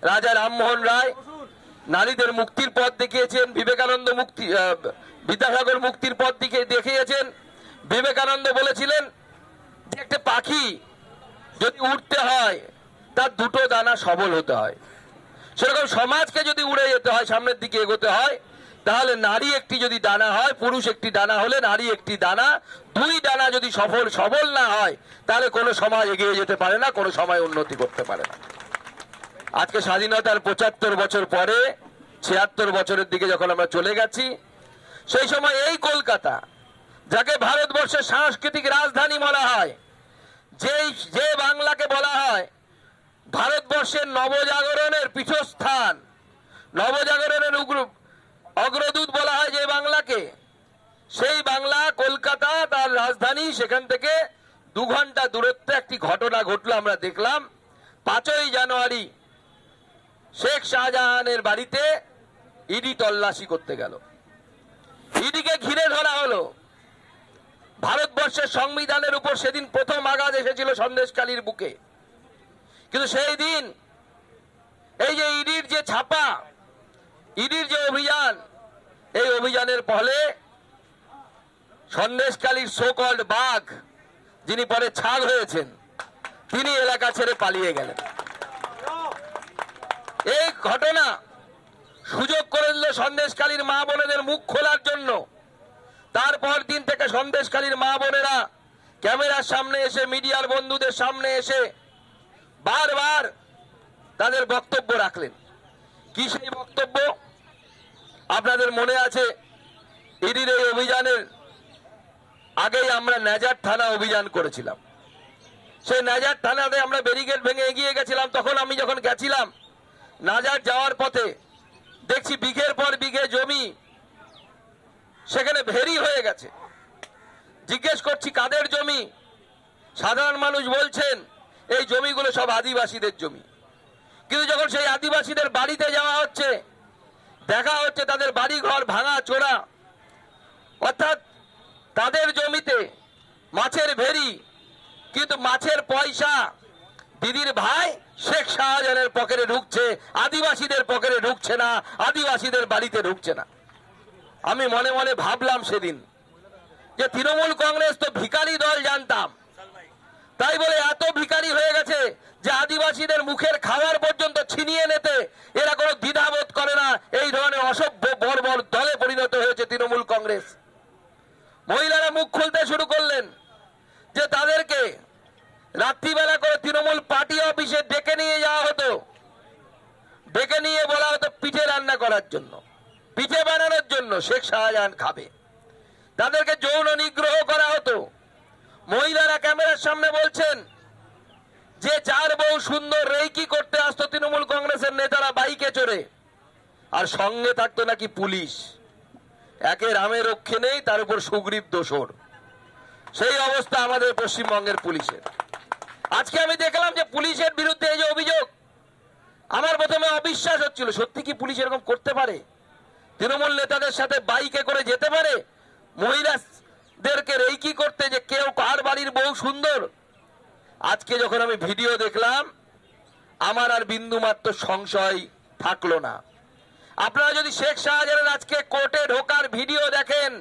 রাজা রামমোহন রায় নারীদের মুক্তির পথ দেখিয়েছেন, বিবেকানন্দ বিদ্যাসাগর মুক্তির পথ দেখিয়েছেন। বিবেকানন্দ বলেছিলেন যে একটা পাখি যদি উড়তে হয় তার দুটো ডানা সবল হতে হয়, সেরকম সমাজকে যদি উড়ে যেতে হয়, সামনের দিকে এগোতে হয়, তাহলে নারী একটি যদি ডানা হয়, পুরুষ একটি ডানা হলে নারী একটি ডানা, দুই ডানা যদি সবল না হয় তাহলে কোনো সমাজ এগিয়ে যেতে পারে না, কোনো সময় উন্নতি করতে পারে না। আজকে স্বাধীনতার ৭৫ বছর পরে ৭৬ বছরের দিকে যখন আমরা চলে গেছি, সেই সময় এই কলকাতা, যাকে ভারতবর্ষের সাংস্কৃতিক রাজধানী বলা হয়, যে বাংলাকে বলা হয় ভারতবর্ষের নবজাগরণের পীঠস্থান, নবজাগরণের অগ্রদূত বলা হয় যে বাংলাকে, সেই বাংলা কলকাতা তার রাজধানী। সেখান থেকে 2 ঘন্টা দূরত্বে একটি ঘটনা ঘটলো, আমরা দেখলাম। 5ই জানুয়ারি শেখ শাহজাহানের বাড়িতে ইডি তল্লাশি করতে গেল, ইডিকে ঘিরে ধরা হলো। ভারতবর্ষের সংবিধানের উপর সেদিন প্রথম আঘাত এসেছিল সন্দেশখালীর বুকে। কিন্তু সেই দিন এই যে ইডির যে ছাপা, ইডির যে অভিযান, এই অভিযানের ফলে সন্দেশখালীর সো-কল্ড বাঘ, যিনি পরে ছাগ হয়েছেন, তিনি এলাকা ছেড়ে পালিয়ে গেলেন। এই ঘটনা সুযোগ করে দিল সন্দেশখালীর মা বোনেদের মুখ খোলার জন্য। তারপর দিন থেকে সন্দেশখালীর মা বোনেরা ক্যামেরার সামনে এসে, মিডিয়ার বন্ধুদের সামনে এসে বারবার তাদের বক্তব্য রাখলেন। কি সেই বক্তব্য? আপনাদের মনে আছে, ইডির এই অভিযানের আগেই আমরা নাজার থানা অভিযান করেছিলাম। সেই নাজার থানাতে আমরা ব্যারিকেড ভেঙে এগিয়ে গেছিলাম। তখন আমি যখন গেছিলাম, নাজার যাওয়ার পথে দেখছি বিঘের পর বিঘে জমি সেখানে ভেরি হয়ে গেছে। জিজ্ঞেস করছি কাদের জমি? সাধারণ মানুষ বলছেন এই জমিগুলো সব আদিবাসীদের জমি। কিন্তু যখন সেই আদিবাসীদের বাড়িতে যাওয়া হচ্ছে, দেখা হচ্ছে তাদের বাড়ি ঘর ভাঙা চোরা, অর্থাৎ তাদের জমিতে মাছের ভেরি, কিন্তু মাছের পয়সা দিদির ভাই শেখ শাহজাহানের পকেটে ঢুকছে, আদিবাসীদের পকেটে ঢুকছে না, আদিবাসীদের বাড়িতে ঢুকছে না। আমি মনে মনে ভাবলাম সেদিন যে তৃণমূল কংগ্রেস তো ভিখারি দল জানতাম, তাই বলে এত ভিখারি হয়ে গেছে যে আদিবাসীদের মুখের খাবার পর্যন্ত ছিনিয়ে নিতে এরা কোনো দ্বিধাবোধ করে না। এই ধরনের অসভ্য বর্বর দলে পরিণত হয়েছে তৃণমূল কংগ্রেস। মহিলারা মুখ খুলতে শুরু করলেন যে তাদেরকে রাত্রিবেলা করে তৃণমূল পার্টি অফিসে ডেকে নিয়ে যাওয়া হতো, ডেকে নিয়ে বলা হতো পিঠে রান্না করার জন্য, পিঠে বানানোর জন্য, শেখ শাহজাহান খাবে। তাদেরকে যৌন নিগ্রহ করা হতো। মহিলারা ক্যামেরার সামনে বলছেন যে যার বউ সুন্দর রেকি করতে আসতো তৃণমূল কংগ্রেসের নেতারা বাইকে চড়ে, আর সঙ্গে থাকতো নাকি পুলিশ। একে রামে রক্ষে নেই, তার উপর সুগ্রীব দোসর। সেই অবস্থা আমাদের পশ্চিমবঙ্গের পুলিশের। আজকে আমি দেখলাম যে পুলিশের বিরুদ্ধে এই যে অভিযোগ, আমার প্রথমে অবিশ্বাস হচ্ছিল, সত্যি কি পুলিশ এরকম করতে পারে? তৃণমূল নেতাদের সাথে বাইকে করে যেতে পারে মহিলাদেরকে রেকি করতে, যে কেউ কার বাড়ির বউ সুন্দর? আজকে যখন আমি ভিডিও দেখলাম, আমার আর বিন্দু মাত্র সংশয় থাকলো না। আপনারা যদি শেখ শাহজাহানের আজকে কোর্টে ঢোকার ভিডিও দেখেন,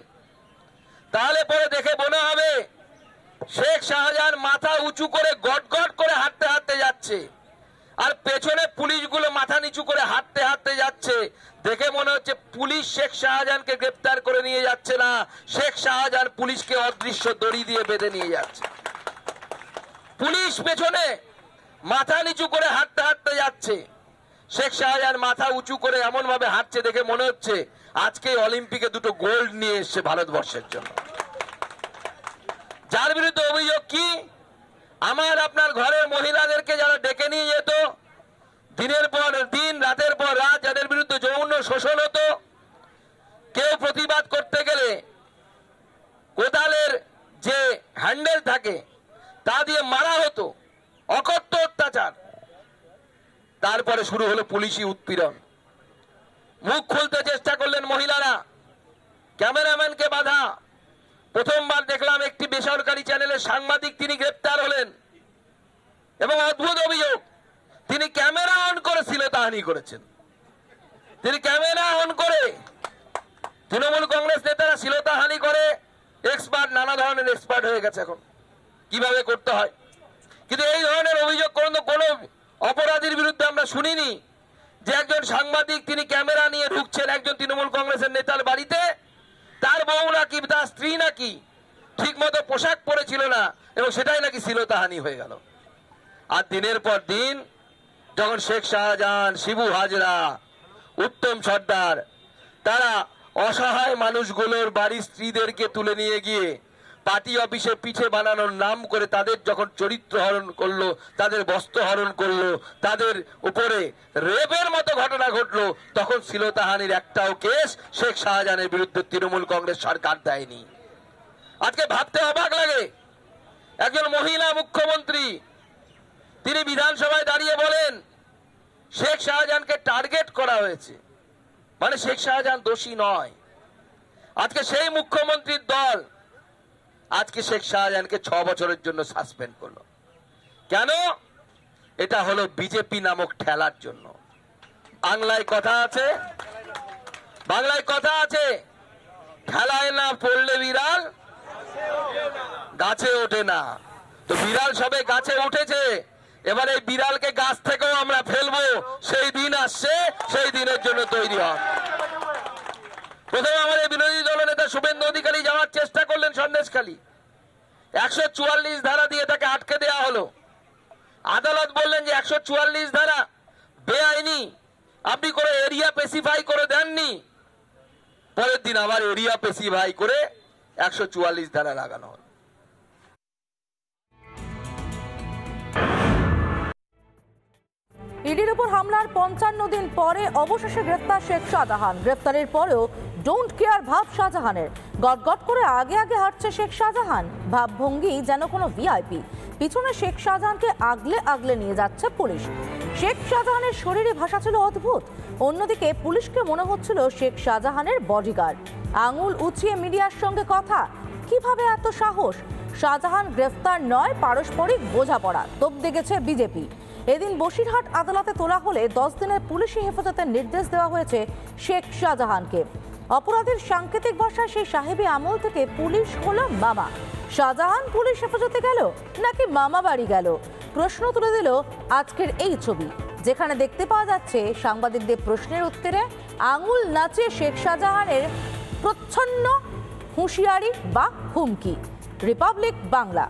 তাহলে পরে দেখে মনে হবে শেখ শাহজাহান মাথা উঁচু করে গটগট করে হাঁটতে হাঁটতে যাচ্ছে, আর পেছনে পুলিশগুলো মাথা নিচু করে হাঁটতে হাঁটতে যাচ্ছে। দেখে মনে হচ্ছে পুলিশ শেখ শাহজাহানকে গ্রেফতার করে নিয়ে যাচ্ছে না, শেখ শাহজাহান পুলিশকে অদৃশ্য দড়ি দিয়ে বেঁধে নিয়ে যাচ্ছে। পুলিশ পেছনে মাথা নিচু করে হাঁটতে হাঁটতে যাচ্ছে, শেখ শাহজাহান মাথা উঁচু করে এমন ভাবে হাঁটছে, দেখে মনে হচ্ছে আজকে অলিম্পিকে 2টো গোল্ড নিয়ে এসছে ভারতবর্ষের জন্য। যার বিরুদ্ধে অভিযোগ কি? আমার আপনার ঘরের মহিলাদেরকে যারা ডেকে নিয়ে যেত, দিনের পর দিন, রাতের পর রাত, যাদের বিরুদ্ধে যৌন শোষণ হতো, কেউ প্রতিবাদ করতে গেলে কোদালের যে হ্যান্ডেল থাকে তা দিয়ে মারা হতো, অকথ্য অত্যাচার। তারপরে শুরু হলো পুলিশি উৎপীড়ন। মুখ খুলতে চেষ্টা করলেন মহিলারা, ক্যামেরাম্যানকে বাধা। প্রথমবার দেখলাম একটি বেসরকারি চ্যানেলের সাংবাদিক, তিনি গ্রেপ্তার হলেন, এবং অদ্ভুত অভিযোগ, তিনি ক্যামেরা অন করেছিল তার শ্লীলতাহানি করেছেন। তিনি ক্যামেরা অন করে, তৃণমূল কংগ্রেস নেতারা শ্লীলতাহানি করে এক্সপার্ট, নানা ধরনের এক্সপার্ট হয়ে গেছে এখন কিভাবে করতে হয়। কিন্তু এই ধরনের অভিযোগ কোনো অপরাধীর বিরুদ্ধে আমরা শুনিনি যে একজন সাংবাদিক তিনি ক্যামেরা নিয়ে ঢুকছেন একজন তৃণমূল কংগ্রেসের নেতার বাড়িতে, তার বউ নাকি তার স্ত্রী নাকি ঠিক মতো পোশাক পরেছিল না এবং সেটাই নাকি শ্লীলতাহানি হয়ে গেল। আর দিনের পর দিন যখন শেখ শাহজাহান, শিবু হাজরা, উত্তম সর্দার তারা অসহায় মানুষগুলোর বাড়ির স্ত্রীদেরকে তুলে নিয়ে গিয়ে পার্টি অফিসে পিঠে বানানোর নাম করে তাদের যখন চরিত্র হরণ করলো, তাদের বস্ত্র হরণ করলো, তাদের উপরে রেপের মতো ঘটনা ঘটলো, তখন শ্লীলতাহানির একটাও কেস শেখ শাহজাহানের বিরুদ্ধে তৃণমূল কংগ্রেস সরকার দেয়নি। আজকে ভাবতে অবাক লাগে, একজন মহিলা মুখ্যমন্ত্রী তিনি বিধানসভায় দাঁড়িয়ে বলেন শেখ শাহজাহানকে টার্গেট করা হয়েছে, মানে শেখ শাহজাহান দোষী নয়। আজকে সেই মুখ্যমন্ত্রীর দল আজকে শেখ শাহজাহানকে 6 বছরের জন্য সাসপেন্ড করলো। কেন? এটা হলো বিজেপি নামক ঠেলার জন্য। বাংলায় কথা আছে, ঠেলায় না পড়লে বিড়াল গাছে ওঠে না। তো বিড়াল সবে গাছে উঠেছে, এবার এই বিড়ালকে গাছ থেকেও আমরা ফেলবো, সেই দিন আসছে, সেই দিনের জন্য তৈরি হন। প্রথমে আমাদের বিরোধী দলনেতা শুভেন্দু অধিকারী যাওয়ার চেষ্টা করলেন সন্দেশখালী, 144 ধারা দিয়ে তাকে আটকে দেওয়া হলো। আদালত বললেন যে 144 ধারা বেআইনি, আপনি করে এরিয়া স্পেসিফাই করে দেননি। পরের দিন আবার এরিয়া স্পেসিফাই করে 144 ধারা লাগানো হলো। ইডির উপর হামলার 55 দিন পরে অবশেষে গ্রেফতার শেখ শাহজাহান। গ্রেফতারের পরেও ডোন্ট কেয়ার ভাব শাহজাহানের। গটগট করে আগে আগে হাঁটছে শেখ শাহজাহান, ভাবভঙ্গি যেন কোনো ভিআইপি। পিছনে শেখ শাহজাহানকে আগলে আগলে নিয়ে যাচ্ছে পুলিশ। শেখ শাহজাহানের শরীরে ভাষা ছিল অদ্ভুত, অন্যদিকে পুলিশকে মনে হচ্ছিল শেখ শাহজাহানের বডিগার্ড। আঙুল উঁচিয়ে মিডিয়ার সঙ্গে কথা, কিভাবে এত সাহস? শাহজাহান গ্রেফতার নয়, পারস্পরিক বোঝাপড়া, তোপ দেখেছে বিজেপি। এদিন বসিরহাট আদালতে তোলা হলে 10 দিনের পুলিশি হেফাজতের নির্দেশ দেওয়া হয়েছে শেখ শাহজাহানকে। অপরাধের সাংকেতিক ভাষায় সেই সাহেবী আমল থেকে পুলিশ হলো মামা। শাহজাহান পুলিশ হেফাজতে গেল নাকি মামা বাড়ি গেল? প্রশ্ন তুলে দিল আজকের এই ছবি, যেখানে দেখতে পাওয়া যাচ্ছে সাংবাদিকদের প্রশ্নের উত্তরে আঙুল নাচে শেখ শাহজাহানের প্রচ্ছন্ন হুঁশিয়ারি বা হুমকি। রিপাবলিক বাংলা।